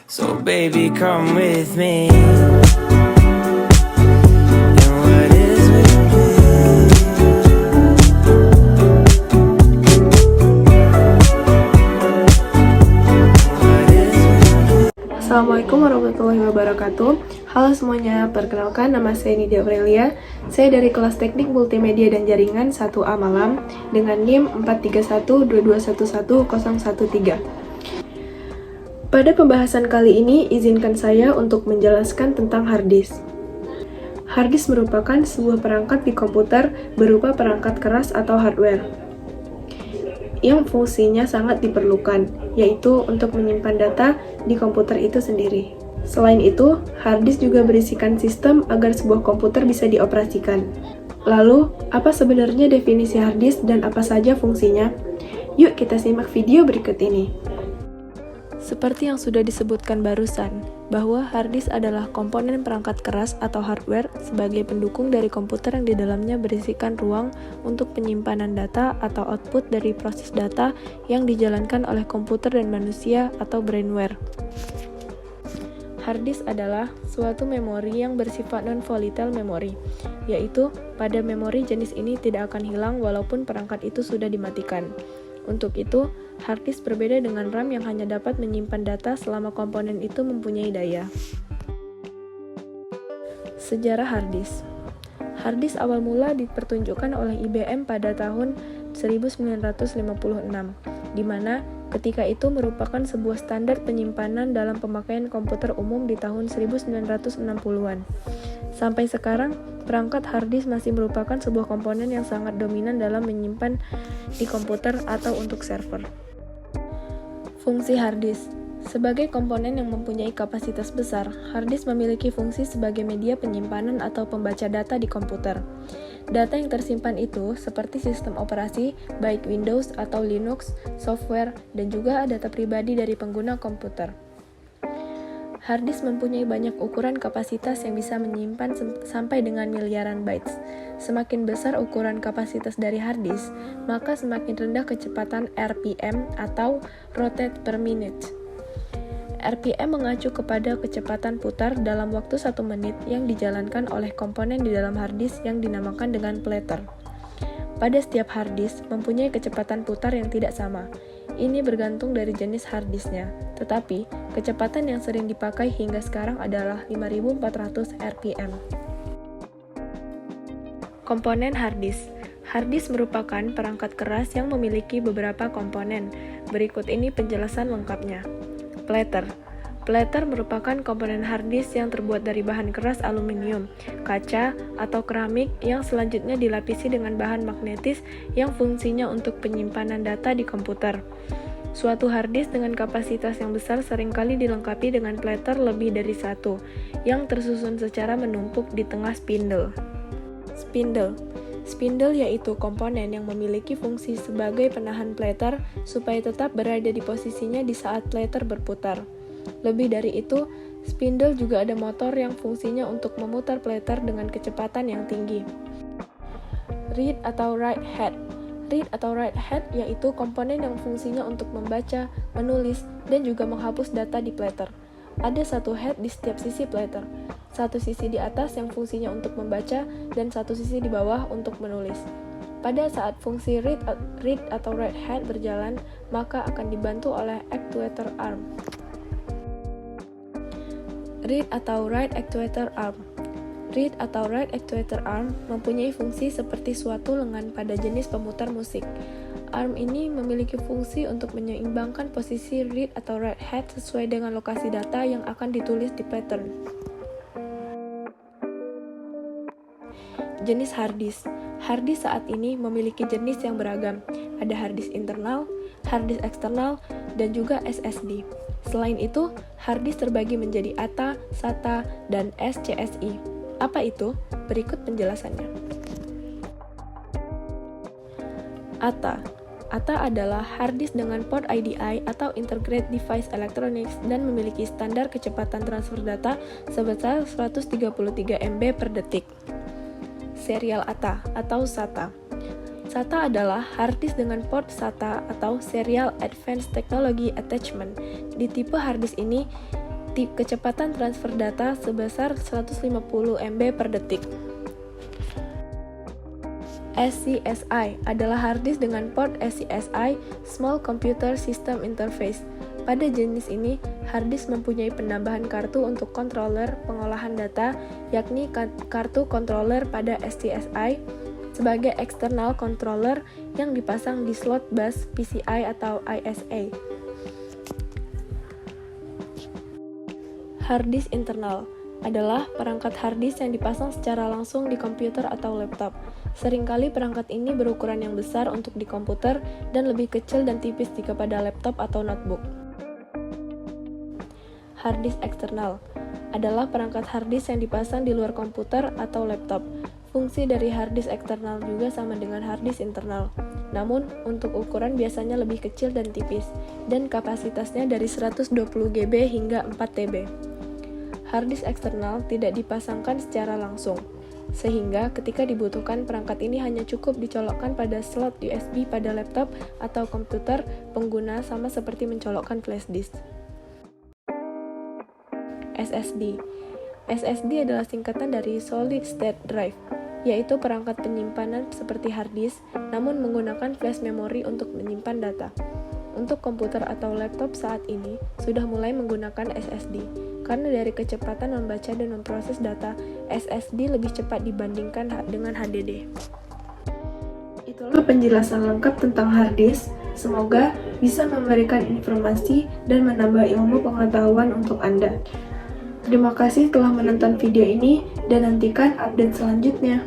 So baby, come with me. And what is with me? What is with me? Assalamualaikum warahmatullahi wabarakatuh. Halo semuanya, perkenalkan nama saya Nidia Aurelia. Saya dari kelas Teknik Multimedia dan Jaringan 1A Malam dengan NIM 43122111013. Pada pembahasan kali ini, izinkan saya untuk menjelaskan tentang hard disk. Hard disk merupakan sebuah perangkat di komputer berupa perangkat keras atau hardware yang fungsinya sangat diperlukan, yaitu untuk menyimpan data di komputer itu sendiri. Selain itu, hard disk juga berisikan sistem agar sebuah komputer bisa dioperasikan. Lalu, apa sebenarnya definisi hard disk dan apa saja fungsinya? Yuk kita simak video berikut ini. Seperti yang sudah disebutkan barusan, bahwa hard disk adalah komponen perangkat keras atau hardware sebagai pendukung dari komputer yang di dalamnya berisikan ruang untuk penyimpanan data atau output dari proses data yang dijalankan oleh komputer dan manusia atau brainware. Hard disk adalah suatu memori yang bersifat non-volatile memory, yaitu pada memori jenis ini tidak akan hilang walaupun perangkat itu sudah dimatikan. Untuk itu, hard disk berbeda dengan RAM yang hanya dapat menyimpan data selama komponen itu mempunyai daya. Sejarah hard disk. Hard disk awal mula dipertunjukkan oleh IBM pada tahun 1956, di mana ketika itu merupakan sebuah standar penyimpanan dalam pemakaian komputer umum di tahun 1960-an. Sampai sekarang, perangkat hard disk masih merupakan sebuah komponen yang sangat dominan dalam menyimpan di komputer atau untuk server. Fungsi hard disk. Sebagai komponen yang mempunyai kapasitas besar, hard disk memiliki fungsi sebagai media penyimpanan atau pembaca data di komputer. Data yang tersimpan itu seperti sistem operasi, baik Windows atau Linux, software, dan juga data pribadi dari pengguna komputer. Hard disk mempunyai banyak ukuran kapasitas yang bisa menyimpan sampai dengan miliaran bytes. Semakin besar ukuran kapasitas dari hard disk, maka semakin rendah kecepatan RPM atau rotate per minute. RPM mengacu kepada kecepatan putar dalam waktu 1 menit yang dijalankan oleh komponen di dalam hard disk yang dinamakan dengan platter. Pada setiap hard disk mempunyai kecepatan putar yang tidak sama. Ini bergantung dari jenis hard disknya, tetapi kecepatan yang sering dipakai hingga sekarang adalah 5400 RPM. Komponen hard disk. Hard disk merupakan perangkat keras yang memiliki beberapa komponen. Berikut ini penjelasan lengkapnya. Platter. Platter merupakan komponen hard disk yang terbuat dari bahan keras aluminium, kaca, atau keramik yang selanjutnya dilapisi dengan bahan magnetis yang fungsinya untuk penyimpanan data di komputer. Suatu hard disk dengan kapasitas yang besar seringkali dilengkapi dengan platter lebih dari satu, yang tersusun secara menumpuk di tengah spindle. Spindle yaitu komponen yang memiliki fungsi sebagai penahan platter supaya tetap berada di posisinya di saat platter berputar. Lebih dari itu, spindle juga ada motor yang fungsinya untuk memutar platter dengan kecepatan yang tinggi. Read atau write head. Read atau write head yaitu komponen yang fungsinya untuk membaca, menulis, dan juga menghapus data di platter. Ada satu head di setiap sisi platter, satu sisi di atas yang fungsinya untuk membaca, dan satu sisi di bawah untuk menulis. Pada saat fungsi read atau write head berjalan, maka akan dibantu oleh actuator arm. Read atau write actuator arm. Read atau write actuator arm mempunyai fungsi seperti suatu lengan pada jenis pemutar musik. Arm ini memiliki fungsi untuk menyeimbangkan posisi read atau write head sesuai dengan lokasi data yang akan ditulis di platter. Jenis hard disk. Hard disk saat ini memiliki jenis yang beragam. Ada hard disk internal, hard disk eksternal, dan juga SSD. Selain itu, hard disk terbagi menjadi ATA, SATA, dan SCSI. Apa itu? Berikut penjelasannya. ATA. ATA adalah hard disk dengan port IDI atau Integrated Device Electronics dan memiliki standar kecepatan transfer data sebesar 133 MB per detik. Serial ATA atau SATA. SATA adalah hard disk dengan port SATA atau Serial Advanced Technology Attachment. Di tipe hard disk ini kecepatan transfer data sebesar 150 MB per detik. SCSI adalah hard disk dengan port SCSI Small Computer System Interface. Pada jenis ini, hard disk mempunyai penambahan kartu untuk controller pengolahan data, yakni kartu controller pada SCSI sebagai external controller yang dipasang di slot bus PCI atau ISA. Hard disk internal adalah perangkat hard disk yang dipasang secara langsung di komputer atau laptop. Seringkali perangkat ini berukuran yang besar untuk di komputer dan lebih kecil dan tipis jika pada laptop atau notebook. Hard disk eksternal adalah perangkat hard disk yang dipasang di luar komputer atau laptop. Fungsi dari hard disk eksternal juga sama dengan hard disk internal. Namun, untuk ukuran biasanya lebih kecil dan tipis, dan kapasitasnya dari 120 GB hingga 4 TB. Hard disk eksternal tidak dipasangkan secara langsung, sehingga ketika dibutuhkan perangkat ini hanya cukup dicolokkan pada slot USB pada laptop atau komputer pengguna, sama seperti mencolokkan flash disk. SSD. SSD adalah singkatan dari Solid State Drive, yaitu perangkat penyimpanan seperti hard disk, namun menggunakan flash memory untuk menyimpan data. Untuk komputer atau laptop saat ini sudah mulai menggunakan SSD, karena dari kecepatan membaca dan memproses data, SSD lebih cepat dibandingkan dengan HDD. Itulah penjelasan lengkap tentang hard disk. Semoga bisa memberikan informasi dan menambah ilmu pengetahuan untuk Anda. Terima kasih telah menonton video ini dan nantikan update selanjutnya.